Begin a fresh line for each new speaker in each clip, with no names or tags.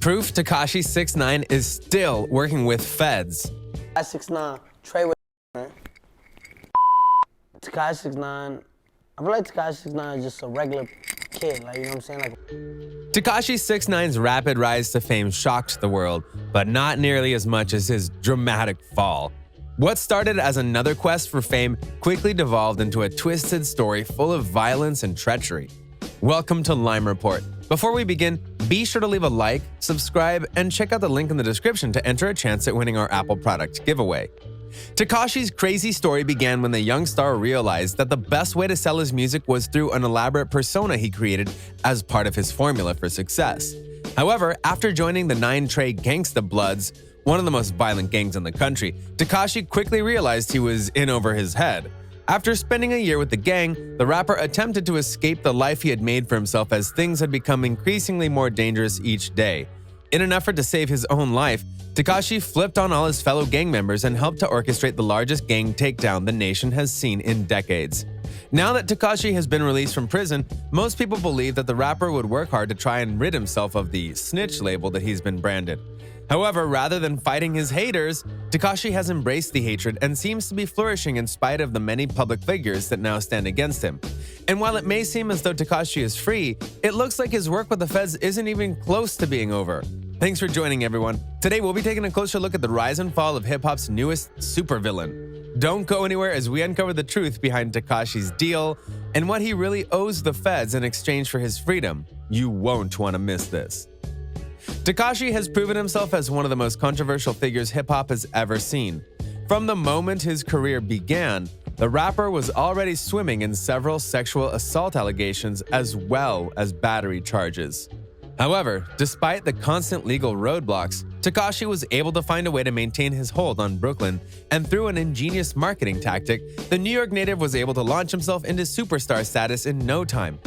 Proof Tekashi 6ix9ine is still working with feds.
Tekashi 6ix9ine, Trey with man. Tekashi 6ix9ine, I feel like Tekashi 6ix9ine is just a regular kid, like, you know what I'm saying? Like,
Tekashi 6ix9ine's rapid rise to fame shocked the world, but not nearly as much as his dramatic fall. What started as another quest for fame quickly devolved into a twisted story full of violence and treachery. Welcome to Lime Report. Before we begin, be sure to leave a like, subscribe, and check out the link in the description to enter a chance at winning our Apple product giveaway. Tekashi's crazy story began when the young star realized that the best way to sell his music was through an elaborate persona he created as part of his formula for success. However, after joining the 9 Trey Gangsta Bloods, one of the most violent gangs in the country, Tekashi quickly realized he was in over his head. After spending a year with the gang, the rapper attempted to escape the life he had made for himself as things had become increasingly more dangerous each day. In an effort to save his own life, Tekashi flipped on all his fellow gang members and helped to orchestrate the largest gang takedown the nation has seen in decades. Now that Tekashi has been released from prison, most people believe that the rapper would work hard to try and rid himself of the snitch label that he's been branded. However, rather than fighting his haters, Tekashi has embraced the hatred and seems to be flourishing in spite of the many public figures that now stand against him. And while it may seem as though Tekashi is free, it looks like his work with the feds isn't even close to being over. Thanks for joining, everyone. Today, we'll be taking a closer look at the rise and fall of hip-hop's newest supervillain. Don't go anywhere as we uncover the truth behind Tekashi's deal and what he really owes the feds in exchange for his freedom. You won't want to miss this. Tekashi has proven himself as one of the most controversial figures hip-hop has ever seen. From the moment his career began, the rapper was already swimming in several sexual assault allegations as well as battery charges. However, despite the constant legal roadblocks, Tekashi was able to find a way to maintain his hold on Brooklyn, and through an ingenious marketing tactic, the New York native was able to launch himself into superstar status in no time.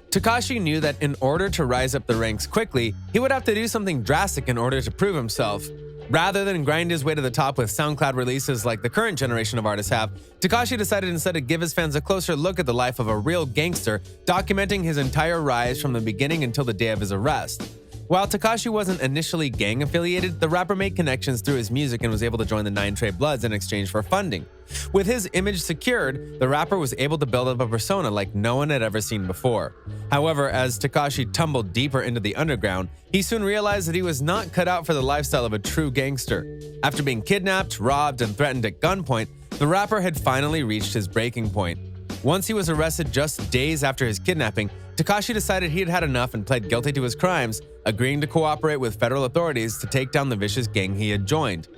Tekashi knew that in order to rise up the ranks quickly, he would have to do something drastic in order to prove himself. Rather than grind his way to the top with SoundCloud releases like the current generation of artists have, Tekashi decided instead to give his fans a closer look at the life of a real gangster, documenting his entire rise from the beginning until the day of his arrest. While Tekashi wasn't initially gang-affiliated, the rapper made connections through his music and was able to join the 9 Trey Bloods in exchange for funding. With his image secured, the rapper was able to build up a persona like no one had ever seen before. However, as Tekashi tumbled deeper into the underground, he soon realized that he was not cut out for the lifestyle of a true gangster. After being kidnapped, robbed, and threatened at gunpoint, the rapper had finally reached his breaking point. Once he was arrested just days after his kidnapping, Tekashi decided he had had enough and pled guilty to his crimes, agreeing to cooperate with federal authorities to take down the vicious gang he had joined.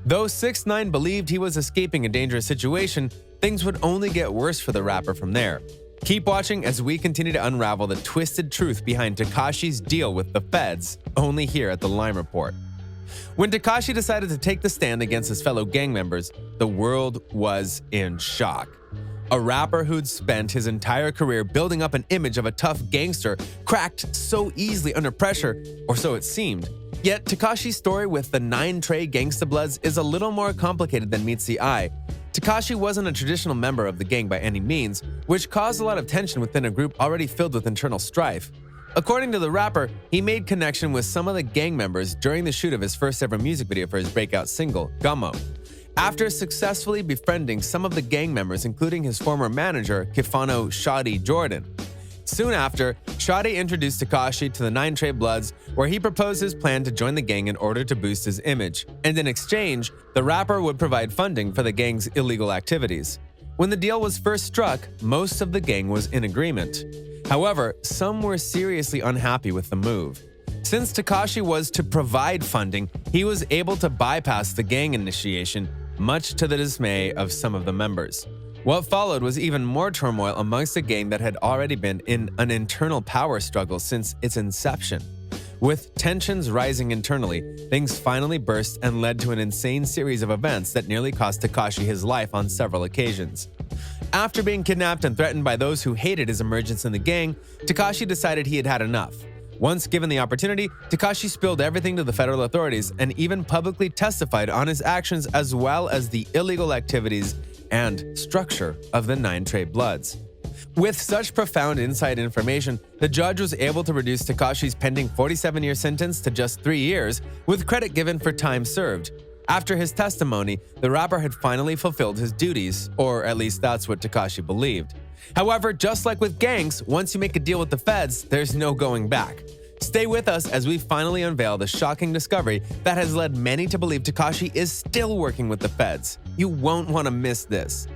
Though 6ix9ine believed he was escaping a dangerous situation, things would only get worse for the rapper from there. Keep watching as we continue to unravel the twisted truth behind Tekashi's deal with the feds, only here at the Lime Report. When Tekashi decided to take the stand against his fellow gang members, the world was in shock. A rapper who'd spent his entire career building up an image of a tough gangster cracked so easily under pressure, or so it seemed. Yet Tekashi's story with the 9 Trey Gangsta Bloods is a little more complicated than meets the eye. Tekashi wasn't a traditional member of the gang by any means, which caused a lot of tension within a group already filled with internal strife. According to the rapper, he made connection with some of the gang members during the shoot of his first ever music video for his breakout single, Gummo. After successfully befriending some of the gang members, including his former manager, Kifano Shawty Jordan. Soon after, Shawty introduced Tekashi to the 9 Trey Bloods, where he proposed his plan to join the gang in order to boost his image, and in exchange, the rapper would provide funding for the gang's illegal activities. When the deal was first struck, most of the gang was in agreement. However, some were seriously unhappy with the move. Since Tekashi was to provide funding, he was able to bypass the gang initiation, much to the dismay of some of the members. What followed was even more turmoil amongst a gang that had already been in an internal power struggle since its inception. With tensions rising internally, things finally burst and led to an insane series of events that nearly cost Tekashi his life on several occasions. After being kidnapped and threatened by those who hated his emergence in the gang, Tekashi decided he had had enough. Once given the opportunity, Tekashi spilled everything to the federal authorities and even publicly testified on his actions as well as the illegal activities and structure of the 9 Trey Bloods. With such profound inside information, the judge was able to reduce Tekashi's pending 47-year sentence to just 3 years, with credit given for time served. After his testimony, the rapper had finally fulfilled his duties, or at least that's what Tekashi believed. However, just like with gangs, once you make a deal with the feds, there's no going back. Stay with us as we finally unveil the shocking discovery that has led many to believe Tekashi is still working with the feds. You won't want to miss this.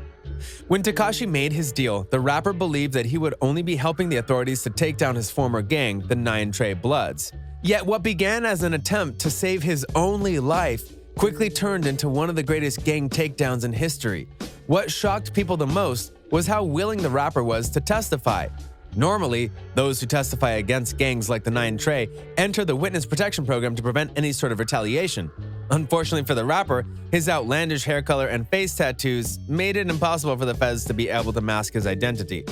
When Tekashi made his deal, the rapper believed that he would only be helping the authorities to take down his former gang, the 9 Trey Bloods. Yet what began as an attempt to save his only life quickly turned into one of the greatest gang takedowns in history. What shocked people the most was how willing the rapper was to testify. Normally, those who testify against gangs like the 9 Trey enter the witness protection program to prevent any sort of retaliation. Unfortunately for the rapper, his outlandish hair color and face tattoos made it impossible for the feds to be able to mask his identity.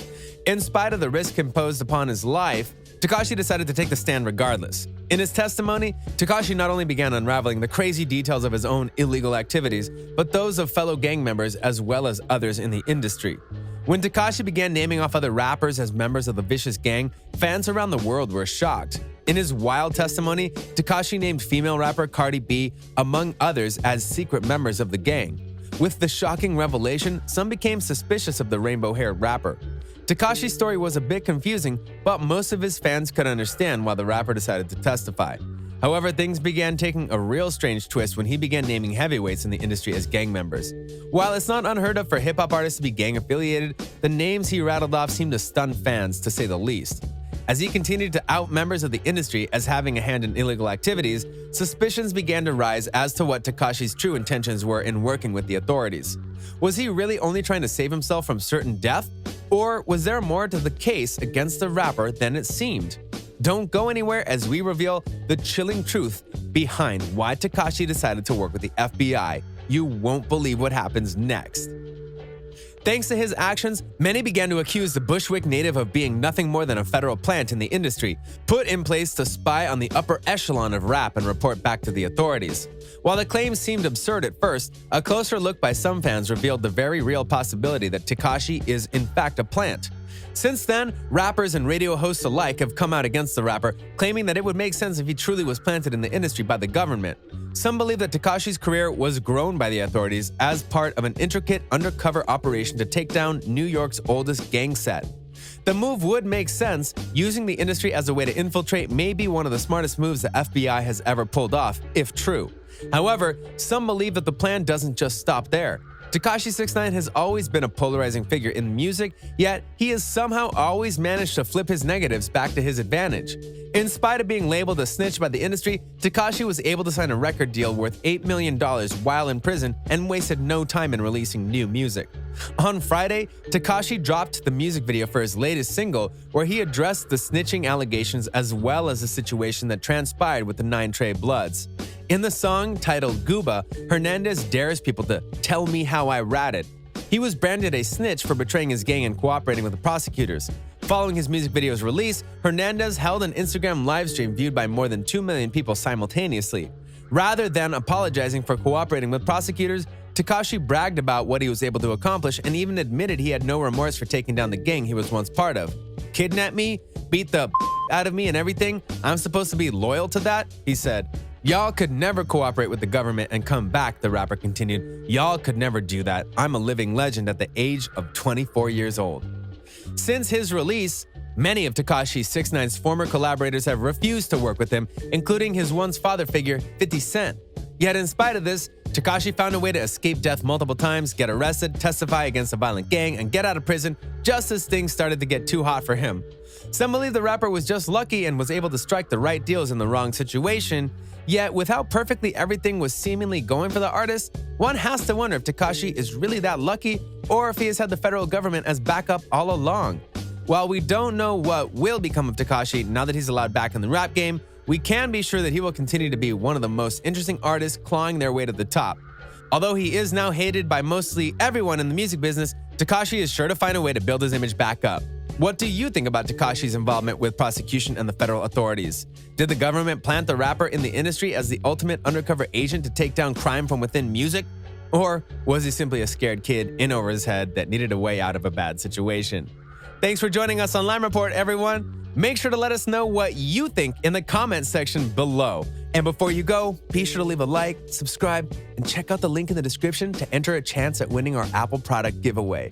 In spite of the risk imposed upon his life, Tekashi decided to take the stand regardless. In his testimony, Tekashi not only began unraveling the crazy details of his own illegal activities, but those of fellow gang members as well as others in the industry. When Tekashi began naming off other rappers as members of the vicious gang, fans around the world were shocked. In his wild testimony, Tekashi named female rapper Cardi B, among others, as secret members of the gang. With the shocking revelation, some became suspicious of the rainbow-haired rapper. Tekashi's story was a bit confusing, but most of his fans could understand why the rapper decided to testify. However, things began taking a real strange twist when he began naming heavyweights in the industry as gang members. While it's not unheard of for hip-hop artists to be gang-affiliated, the names he rattled off seemed to stun fans, to say the least. As he continued to out members of the industry as having a hand in illegal activities, suspicions began to rise as to what Tekashi's true intentions were in working with the authorities. Was he really only trying to save himself from certain death? Or was there more to the case against the rapper than it seemed? Don't go anywhere as we reveal the chilling truth behind why Tekashi decided to work with the FBI. You won't believe what happens next. Thanks to his actions, many began to accuse the Bushwick native of being nothing more than a federal plant in the industry, put in place to spy on the upper echelon of rap and report back to the authorities. While the claims seemed absurd at first, a closer look by some fans revealed the very real possibility that Tekashi is in fact a plant. Since then, rappers and radio hosts alike have come out against the rapper, claiming that it would make sense if he truly was planted in the industry by the government. Some believe that Tekashi's career was grown by the authorities as part of an intricate undercover operation to take down New York's oldest gang set. The move would make sense. Using the industry as a way to infiltrate may be one of the smartest moves the FBI has ever pulled off, if true. However, some believe that the plan doesn't just stop there. Tekashi 6ix9ine has always been a polarizing figure in music, yet he has somehow always managed to flip his negatives back to his advantage. In spite of being labeled a snitch by the industry, Tekashi was able to sign a record deal worth $8 million while in prison and wasted no time in releasing new music. On Friday, Tekashi dropped the music video for his latest single, where he addressed the snitching allegations as well as the situation that transpired with the 9 Trey Bloods. In the song, titled GOOBA, Hernandez dares people to tell me how I ratted. He was branded a snitch for betraying his gang and cooperating with the prosecutors. Following his music video's release, Hernandez held an Instagram livestream viewed by more than 2 million people simultaneously. Rather than apologizing for cooperating with prosecutors, Tekashi bragged about what he was able to accomplish and even admitted he had no remorse for taking down the gang he was once part of. Kidnap me, beat the out of me and everything, I'm supposed to be loyal to that? He said. Y'all could never cooperate with the government and come back, the rapper continued. Y'all could never do that. I'm a living legend at the age of 24 years old. Since his release, many of Tekashi 6ix9ine's former collaborators have refused to work with him, including his once father figure, 50 Cent. Yet in spite of this, Tekashi found a way to escape death multiple times, get arrested, testify against a violent gang, and get out of prison just as things started to get too hot for him. Some believe the rapper was just lucky and was able to strike the right deals in the wrong situation. Yet, with how perfectly everything was seemingly going for the artist, one has to wonder if Tekashi is really that lucky or if he has had the federal government as backup all along. While we don't know what will become of Tekashi now that he's allowed back in the rap game, we can be sure that he will continue to be one of the most interesting artists clawing their way to the top. Although he is now hated by mostly everyone in the music business, Tekashi is sure to find a way to build his image back up. What do you think about Tekashi's involvement with prosecution and the federal authorities? Did the government plant the rapper in the industry as the ultimate undercover agent to take down crime from within music? Or was he simply a scared kid in over his head that needed a way out of a bad situation? Thanks for joining us on Lime Report, everyone. Make sure to let us know what you think in the comments section below. And before you go, be sure to leave a like, subscribe, and check out the link in the description to enter a chance at winning our Apple product giveaway.